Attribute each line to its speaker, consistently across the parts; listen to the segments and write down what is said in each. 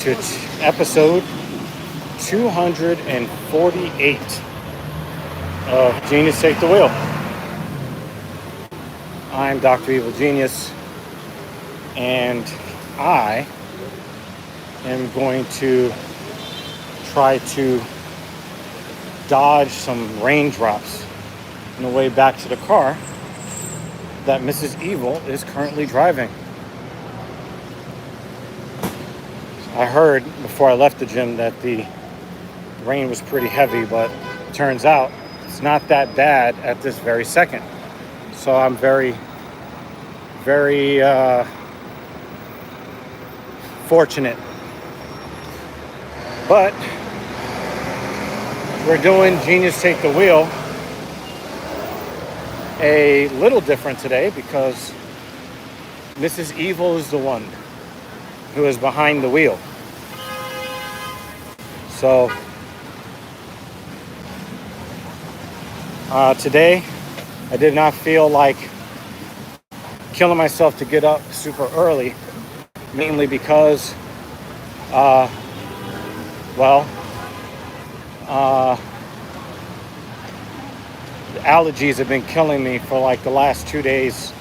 Speaker 1: to episode 248 of Genius Take the Wheel. I'm Dr. Evil Genius, and I am going to try to dodge some raindrops on the way back to the car that Mrs. Evil is currently driving. I heard before I left the gym that the rain was pretty heavy, but it turns out it's not that bad at this very second. So I'm very fortunate. But we're doing Genius Take the Wheel a little different today because Mrs. Evil is the one who is behind the wheel. So today I did not feel like killing myself to get up super early, mainly because the allergies have been killing me for like the last 2 days.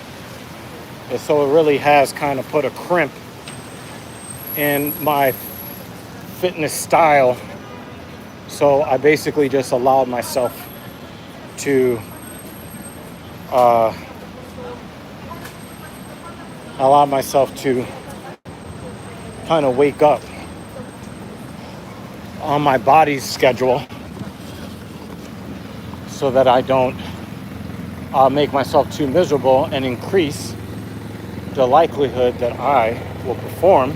Speaker 1: And so it really has kind of put a crimp in my fitness style. So I basically just allowed myself to kind of wake up on my body's schedule so that I don't make myself too miserable and increase the likelihood that I will perform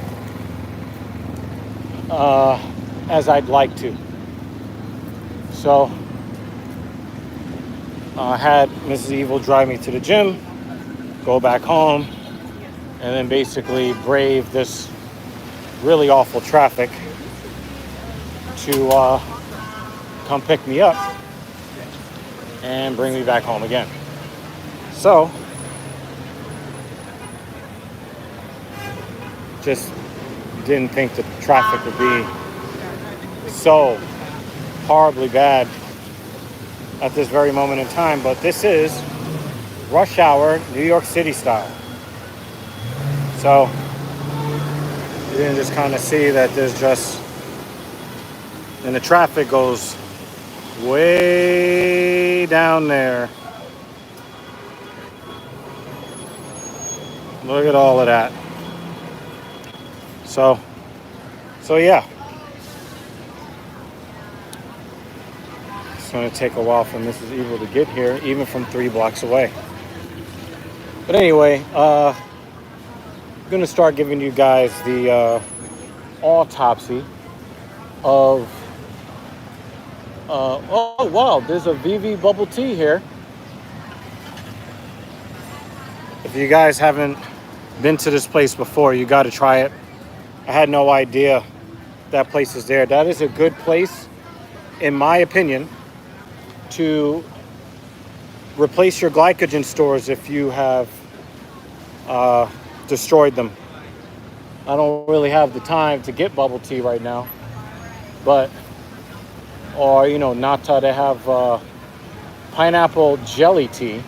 Speaker 1: as I'd like to. So I had Mrs. Evil drive me to the gym, go back home, and then basically brave this really awful traffic to come pick me up and bring me back home again. So just didn't think the traffic would be so horribly bad at this very moment in time, but this is rush hour New York City style. So you can just kind of see that there's just, and the traffic goes way down there. Look at all of that. So yeah. It's going to take a while for Mrs. Evil to get here, even from 3 blocks away. But anyway, I'm going to start giving you guys the autopsy of... oh, wow, there's a VV bubble tea here. If you guys haven't been to this place before, you got to try it. I had no idea that place is there. That is a good place, in my opinion, to replace your glycogen stores if you have destroyed them. I don't really have the time to get bubble tea right now, but, or, Nata, they have pineapple jelly tea,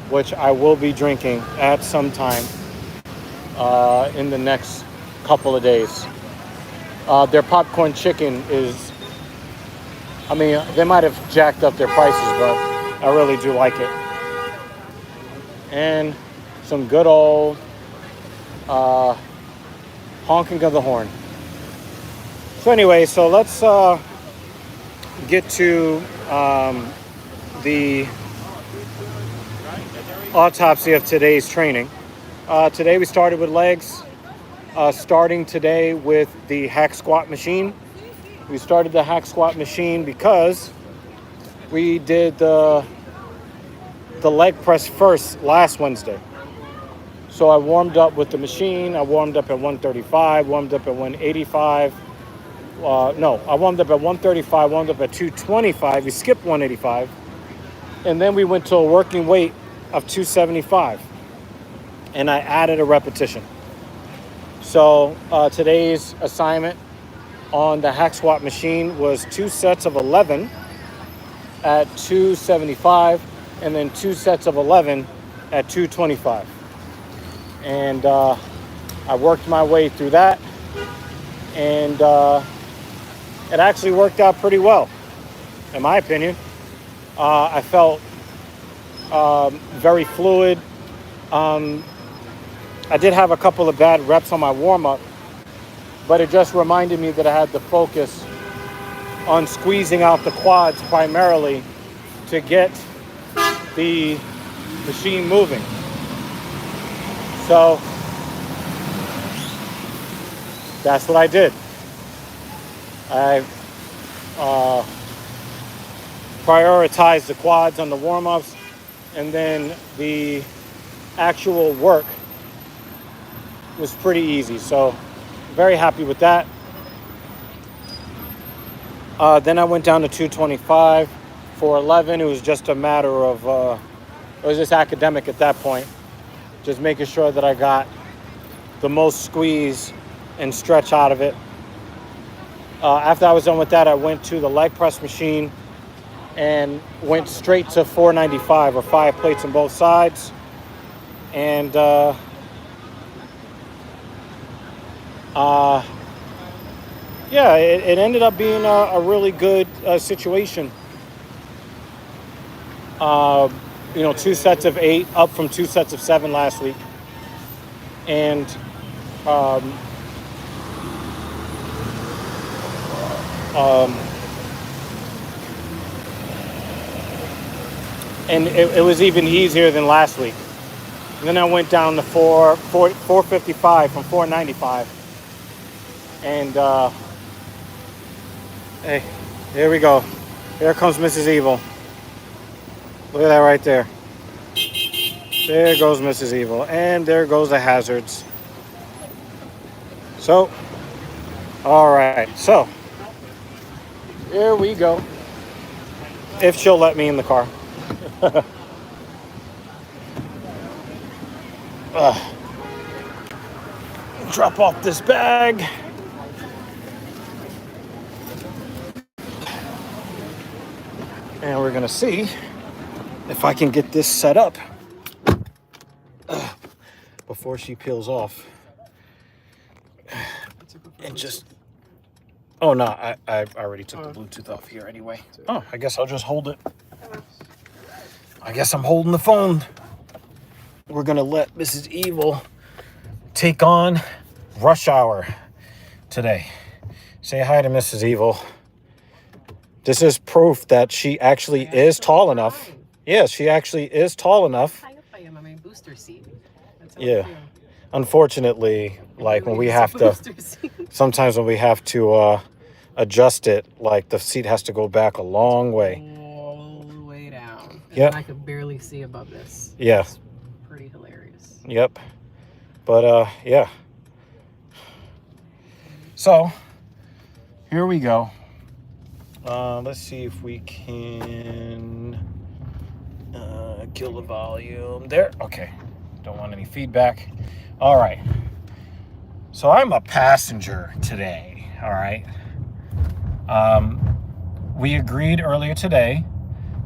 Speaker 1: which I will be drinking at some time in the next couple of days. Their popcorn chicken is, they might have jacked up their prices, but I really do like it. And some good old honking of the horn. So anyway, so let's get to the autopsy of today's training. Today we started with legs, starting today with the hack squat machine. We started the hack squat machine because we did the leg press first last Wednesday. So I warmed up with the machine. I warmed up at 135, warmed up at 185. I warmed up at 135, warmed up at 225. We skipped 185. And then we went to a working weight of 275. And I added a repetition. So today's assignment on the hack squat machine was 2 sets of 11 at 275, and then 2 sets of 11 at 225. And I worked my way through that, and it actually worked out pretty well, in my opinion. I felt very fluid. I did have a couple of bad reps on my warm-up, but it just reminded me that I had to focus on squeezing out the quads primarily to get the machine moving. So that's what I did. I prioritized the quads on the warm-ups, and then the actual work was pretty easy. So very happy with that. Then I went down to 225 for 11. It was just a matter of, it was just academic at that point. Just making sure that I got the most squeeze and stretch out of it. After I was done with that, I went to the leg press machine and went straight to 495, or 5 plates on both sides. And yeah, it ended up being a really good situation. 2 sets of 8, up from 2 sets of 7 last week. And it was even easier than last week. And then I went down to 455 from 495. And hey, here we go. Here comes Mrs. Evil. Look at that right there. There goes Mrs. Evil. And there goes the hazards. So, all right. So, here we go. If she'll let me in the car. Drop off this bag. And we're gonna see if I can get this set up before she peels off. And just, oh no, I already took the Bluetooth off here anyway. Oh, I guess I'll just hold it. I guess I'm holding the phone. We're gonna let Mrs. Evil take on rush hour today. Say hi to Mrs. Evil. This is proof that she actually is tall enough. Yeah, she actually is tall enough.
Speaker 2: I am on my booster seat.
Speaker 1: Yeah. Unfortunately, like when we have to, sometimes when we have to adjust it, like the seat has to go back a long way.
Speaker 2: All the way down.
Speaker 1: Yeah.
Speaker 2: I could barely see above this.
Speaker 1: Yeah.
Speaker 2: It's pretty hilarious.
Speaker 1: Yep. But yeah. So here we go. Let's see if we can kill the volume there. Okay. Don't want any feedback. All right. So I'm a passenger today. All right. We agreed earlier today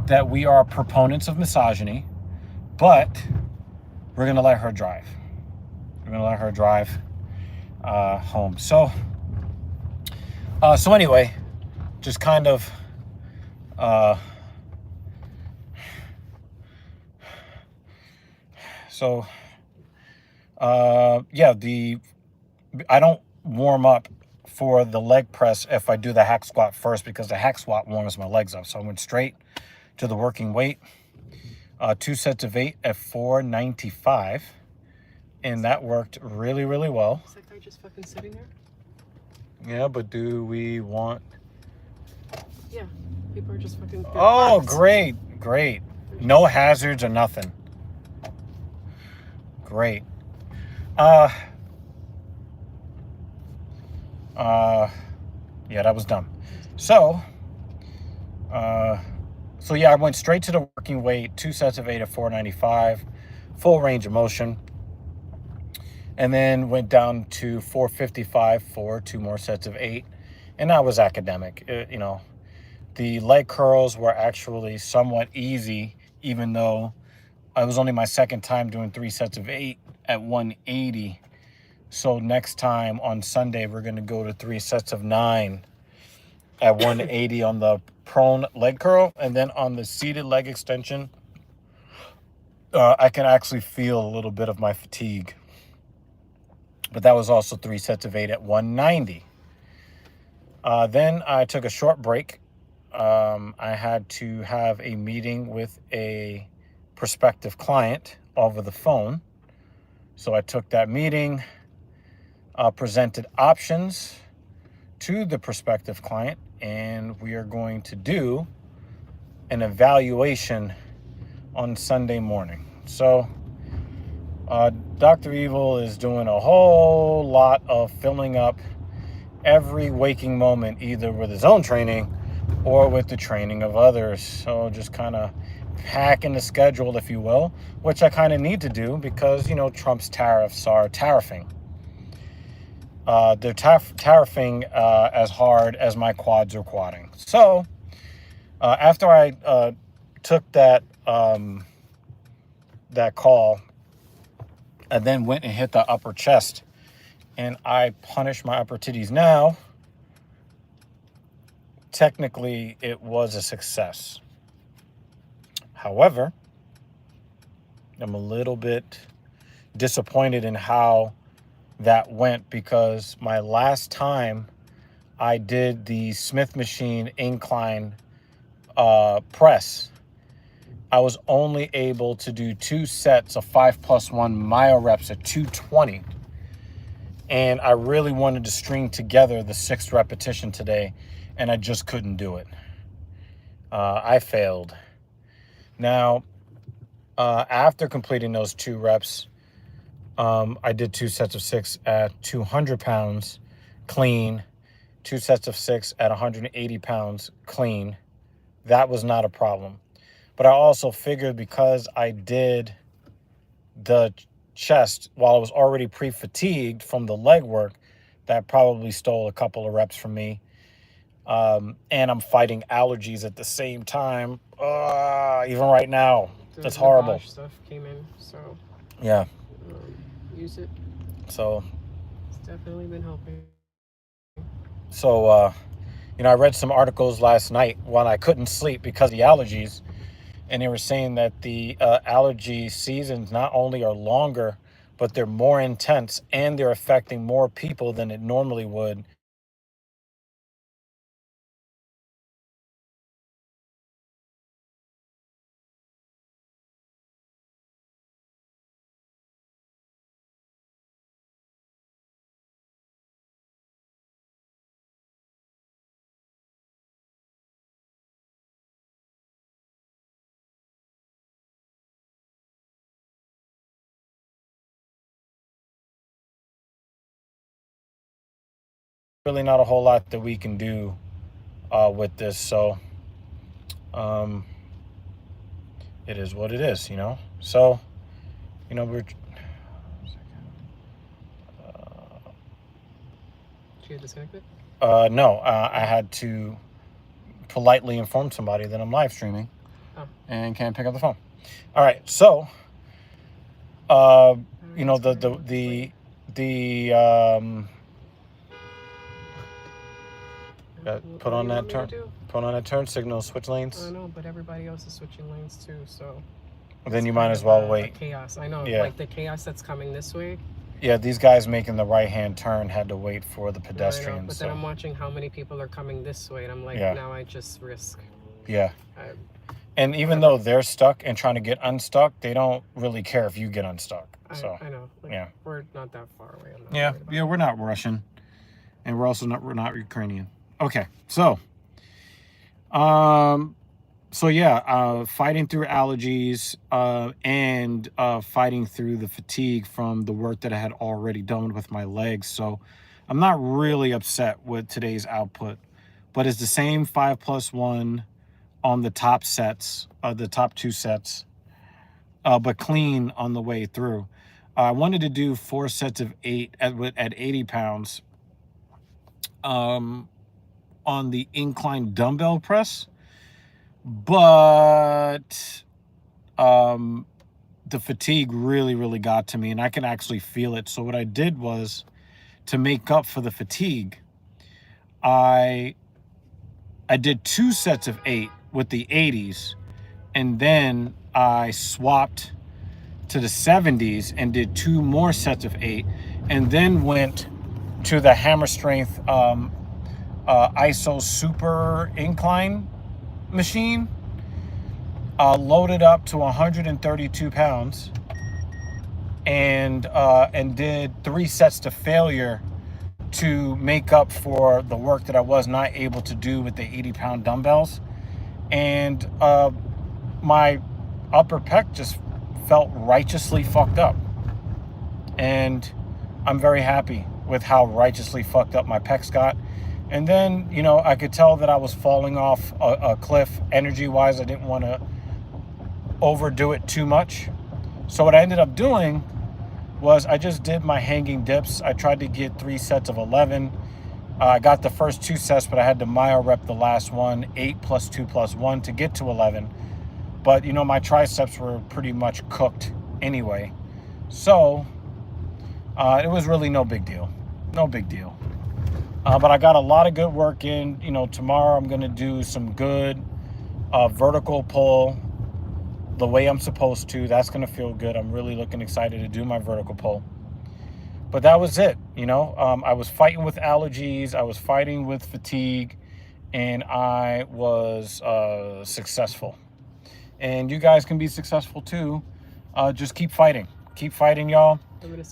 Speaker 1: that we are proponents of misogyny, but we're going to let her drive. We're going to let her drive home. So anyway, just kind of yeah, I don't warm up for the leg press if I do the hack squat first, because the hack squat warms my legs up. So I went straight to the working weight, 2 sets of 8 at 495, and that worked really, really well.
Speaker 2: Is that guy just fucking sitting there?
Speaker 1: Yeah, but do we want?
Speaker 2: Yeah, people are just fucking.
Speaker 1: Oh, great. No hazards or nothing. Great. Yeah, that was dumb. So yeah, I went straight to the working weight, 2 sets of 8 at 495, full range of motion. and then went down to 455 for 2 more sets of 8, and that was academic. You know, the leg curls were actually somewhat easy, even though it was only my second time doing 3 sets of 8 at 180. So next time on Sunday, we're going to go to 3 sets of 9 at 180 on the prone leg curl. And then on the seated leg extension, I can actually feel a little bit of my fatigue. But that was also 3 sets of 8 at 190. Then I took a short break. I had to have a meeting with a prospective client over the phone. So I took that meeting, presented options to the prospective client, and we are going to do an evaluation on Sunday morning. So Dr. Evil is doing a whole lot of filling up every waking moment, either with his own training or with the training of others. So just kind of packing the schedule, if you will, which I kind of need to do because, you know, Trump's tariffs are tariffing. They're tariffing as hard as my quads are quadding. So after I took that that call, I then went and hit the upper chest, and I punished my upper titties. Now, technically, it was a success. However, I'm a little bit disappointed in how that went, because my last time I did the Smith machine incline press, I was only able to do 2 sets of 5+1 myo reps at 220. And I really wanted to string together the 6th repetition today, and I just couldn't do it. I failed. Now, after completing those 2 reps, I did 2 sets of 6 at 200 pounds clean, 2 sets of 6 at 180 pounds clean. That was not a problem. But I also figured, because I did the chest while I was already pre-fatigued from the leg work, that probably stole a couple of reps from me. And I'm fighting allergies at the same time. Even right now, it's horrible.
Speaker 2: Stuff came in, so
Speaker 1: yeah,
Speaker 2: use it.
Speaker 1: So
Speaker 2: It's definitely been helping.
Speaker 1: So you know, I read some articles last night while I couldn't sleep because of the allergies. And they were saying that the allergy seasons not only are longer, but they're more intense, and they're affecting more people than it normally would. Really not a whole lot that we can do with this. So it is what it is, you know. So, you know, we're...
Speaker 2: Did you get disconnected?
Speaker 1: No, I had to politely inform somebody that I'm live streaming and can't pick up the phone. All right, so you know, put on that turn signal, switch lanes.
Speaker 2: I know, but everybody else is switching lanes too, so
Speaker 1: then you might as well wait.
Speaker 2: Chaos. I know, like the chaos that's coming this way.
Speaker 1: Yeah, these guys making the right-hand turn had to wait for the pedestrians.
Speaker 2: I know, but then I'm watching how many people are coming this way, and I'm like, now I just risk.
Speaker 1: Yeah. And even though they're stuck and trying to get unstuck, they don't really care if you get unstuck. So
Speaker 2: I know. Like, we're not that far away.
Speaker 1: We're not Russian, and we're also not Ukrainian. Okay, so fighting through allergies and fighting through the fatigue from the work that I had already done with my legs. So I'm not really upset with today's output, but it's the same 5+1 on the top sets, the top 2 sets, but clean on the way through. I wanted to do 4 sets of 8 at 80 pounds on the incline dumbbell press, but the fatigue really got to me, and I can actually feel it. So what I did was, to make up for the fatigue, I did 2 sets of 8 with the 80s, and then I swapped to the 70s and did 2 more sets of 8, and then went to the hammer strength ISO super incline machine, loaded up to 132 pounds, and did 3 sets to failure to make up for the work that I was not able to do with the 80-pound dumbbells. And my upper pec just felt righteously fucked up. And I'm very happy with how righteously fucked up my pecs got. And then, you know, I could tell that I was falling off a cliff energy-wise. I didn't want to overdo it too much. So what I ended up doing was I just did my hanging dips. I tried to get 3 sets of 11. I got the first 2 sets, but I had to myo rep the last one, 8 plus 2 plus 1 to get to 11. But, you know, my triceps were pretty much cooked anyway. So it was really no big deal. No big deal. But I got a lot of good work in. You know, tomorrow I'm going to do some good vertical pull the way I'm supposed to. That's going to feel good. I'm really looking excited to do my vertical pull. But that was it. You know, I was fighting with allergies. I was fighting with fatigue, and I was successful. And you guys can be successful too. Just keep fighting. Keep fighting, y'all.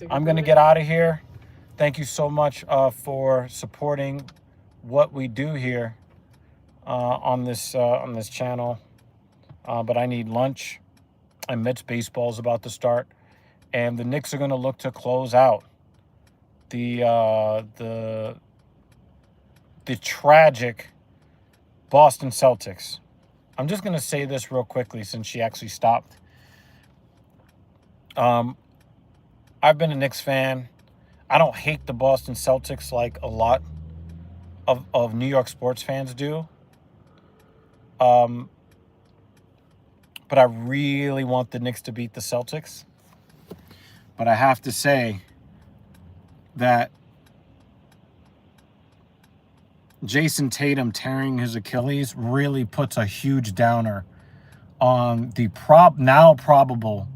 Speaker 1: I'm going to get out of here. Thank you so much for supporting what we do here on this channel. But I need lunch, and Mets baseball is about to start, and the Knicks are going to look to close out the tragic Boston Celtics. I'm just going to say this real quickly since she actually stopped. I've been a Knicks fan. I don't hate the Boston Celtics like a lot of New York sports fans do. But I really want the Knicks to beat the Celtics. But I have to say that Jason Tatum tearing his Achilles really puts a huge downer on the now probable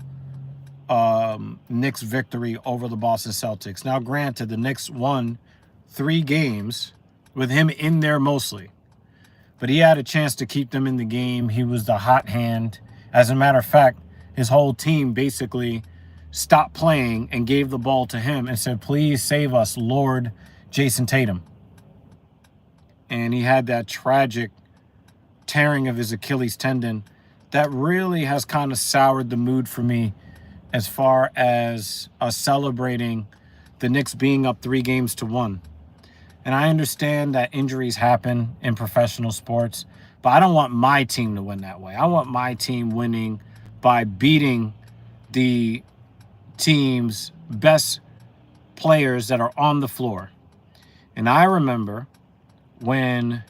Speaker 1: Knicks victory over the Boston Celtics. Now, granted, the Knicks won 3 games with him in there mostly, but he had a chance to keep them in the game. He was the hot hand. As a matter of fact, his whole team basically stopped playing and gave the ball to him and said, "Please save us, Lord Jason Tatum." And he had that tragic tearing of his Achilles tendon that really has kind of soured the mood for me as far as celebrating the Knicks being up 3 games to 1. And I understand that injuries happen in professional sports, but I don't want my team to win that way. I want my team winning by beating the team's best players that are on the floor. And I remember when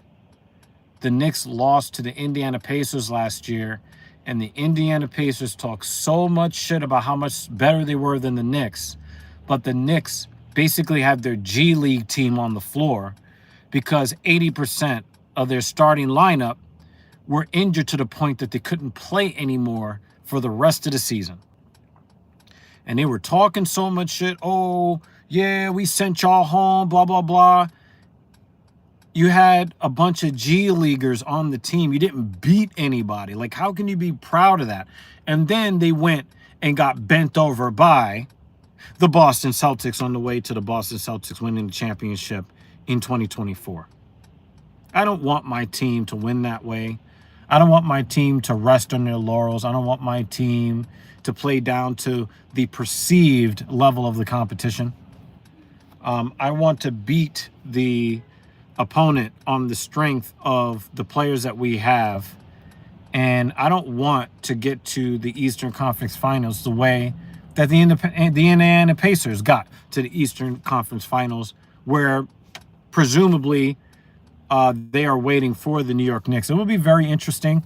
Speaker 1: the Knicks lost to the Indiana Pacers last year, and the Indiana Pacers talked so much shit about how much better they were than the Knicks, but the Knicks basically had their G League team on the floor because 80% of their starting lineup were injured to the point that they couldn't play anymore for the rest of the season. And they were talking so much shit. "Oh, yeah, we sent y'all home, blah, blah, blah." You had a bunch of G Leaguers on the team. You didn't beat anybody. Like, how can you be proud of that? And then they went and got bent over by the Boston Celtics on the way to the Boston Celtics winning the championship in 2024. I don't want my team to win that way. I don't want my team to rest on their laurels. I don't want my team to play down to the perceived level of the competition. I want to beat the opponent on the strength of the players that we have. And I don't want to get to the Eastern Conference Finals the way that the Indiana Pacers got to the Eastern Conference Finals, where presumably they are waiting for the New York Knicks. It will be very interesting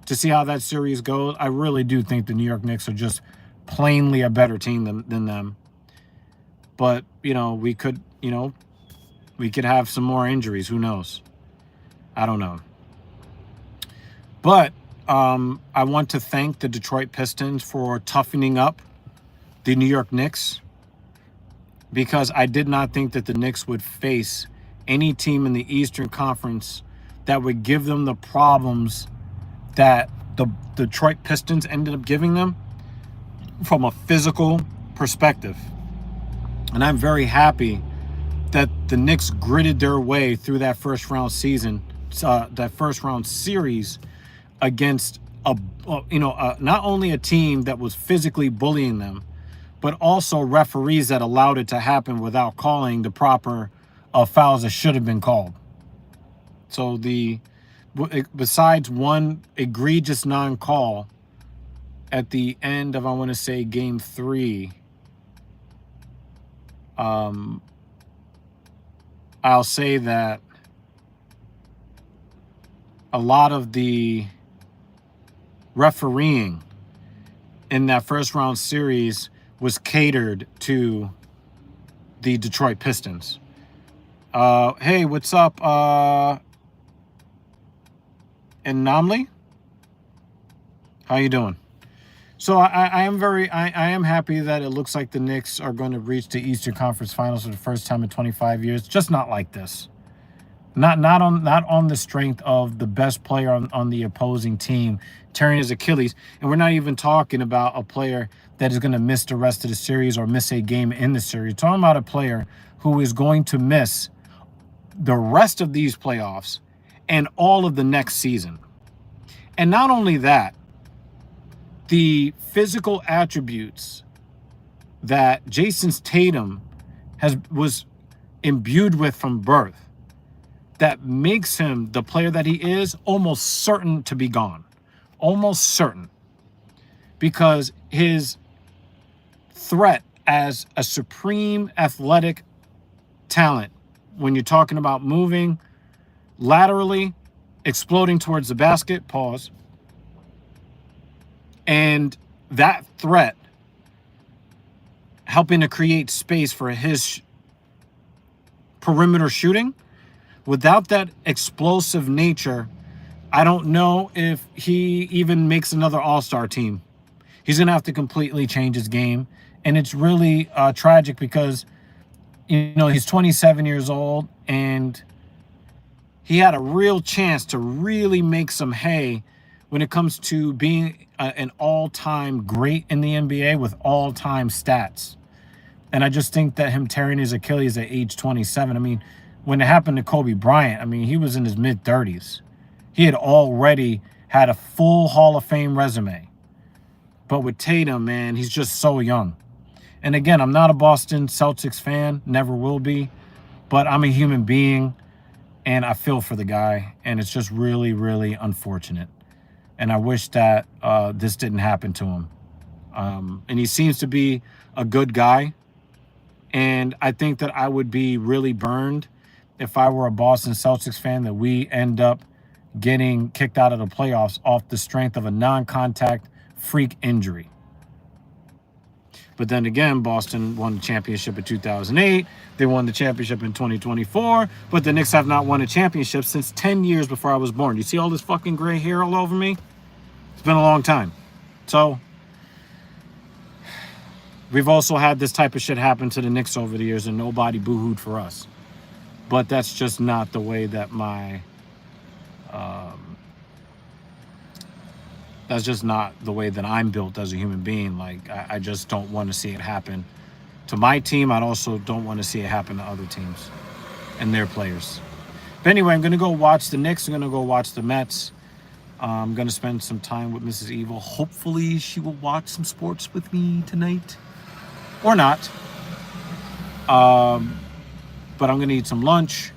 Speaker 1: to see how that series goes. I really do think the New York Knicks are just plainly a better team than them. But, we could have some more injuries. Who knows? I don't know. But I want to thank the Detroit Pistons for toughening up the New York Knicks, because I did not think that the Knicks would face any team in the Eastern Conference that would give them the problems that the Detroit Pistons ended up giving them from a physical perspective. And I'm very happy that the Knicks gritted their way through that first round series against not only a team that was physically bullying them, but also referees that allowed it to happen without calling the proper fouls that should have been called. So besides one egregious non-call at the end of, I want to say, Game 3, I'll say that a lot of the refereeing in that first round series was catered to the Detroit Pistons. Hey, what's up, Namli? How you doing? So I am happy that it looks like the Knicks are going to reach the Eastern Conference Finals for the first time in 25 years. Just not like this. Not on the strength of the best player on the opposing team tearing his Achilles. And we're not even talking about a player that is going to miss the rest of the series or miss a game in the series. We're talking about a player who is going to miss the rest of these playoffs and all of the next season. And not only that, the physical attributes that Jason Tatum was imbued with from birth, that makes him the player that he is, almost certain to be gone. Almost certain. Because his threat as a supreme athletic talent, when you're talking about moving laterally, exploding towards the basket, pause, and that threat helping to create space for his perimeter shooting, without that explosive nature, I don't know if he even makes another all-star team. He's going to have to completely change his game. And it's really tragic because, he's 27 years old and he had a real chance to really make some hay when it comes to being an all-time great in the NBA with all-time stats. And I just think that him tearing his Achilles at age 27, when it happened to Kobe Bryant, he was in his mid-30s. He had already had a full Hall of Fame resume. But with Tatum, man, he's just so young. And again, I'm not a Boston Celtics fan, never will be. But I'm a human being, and I feel for the guy. And it's just really, really unfortunate. And I wish that this didn't happen to him. And he seems to be a good guy. And I think that I would be really burned if I were a Boston Celtics fan that we end up getting kicked out of the playoffs off the strength of a non-contact freak injury. But then again, Boston won the championship in 2008. They won the championship in 2024. But the Knicks have not won a championship since 10 years before I was born. You see all this fucking gray hair all over me? It's been a long time. So we've also had this type of shit happen to the Knicks over the years, and nobody boo-hooed for us. But that's just not the way that that's just not the way that I'm built as a human being. I just don't want to see it happen to my team. I also don't want to see it happen to other teams and their players. But anyway, I'm going to go watch the Knicks. I'm going to go watch the Mets. I'm going to spend some time with Mrs. Evil. Hopefully she will watch some sports with me tonight. Or not. But I'm going to eat some lunch,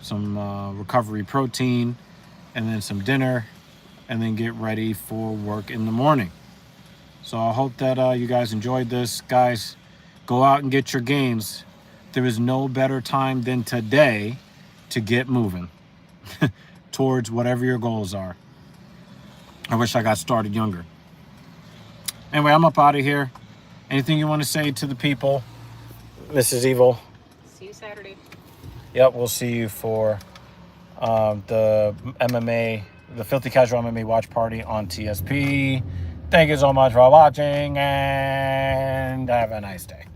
Speaker 1: some recovery protein, and then some dinner, and then get ready for work in the morning. So I hope that you guys enjoyed this. Guys, go out and get your games. There is no better time than today to get moving towards whatever your goals are. I wish I got started younger. Anyway, I'm up out of here. Anything you want to say to the people, Mrs. Evil?
Speaker 2: See you Saturday.
Speaker 1: Yep, we'll see you for the MMA, the Filthy Casual MMA watch party on TSP. Thank you so much for watching, and have a nice day.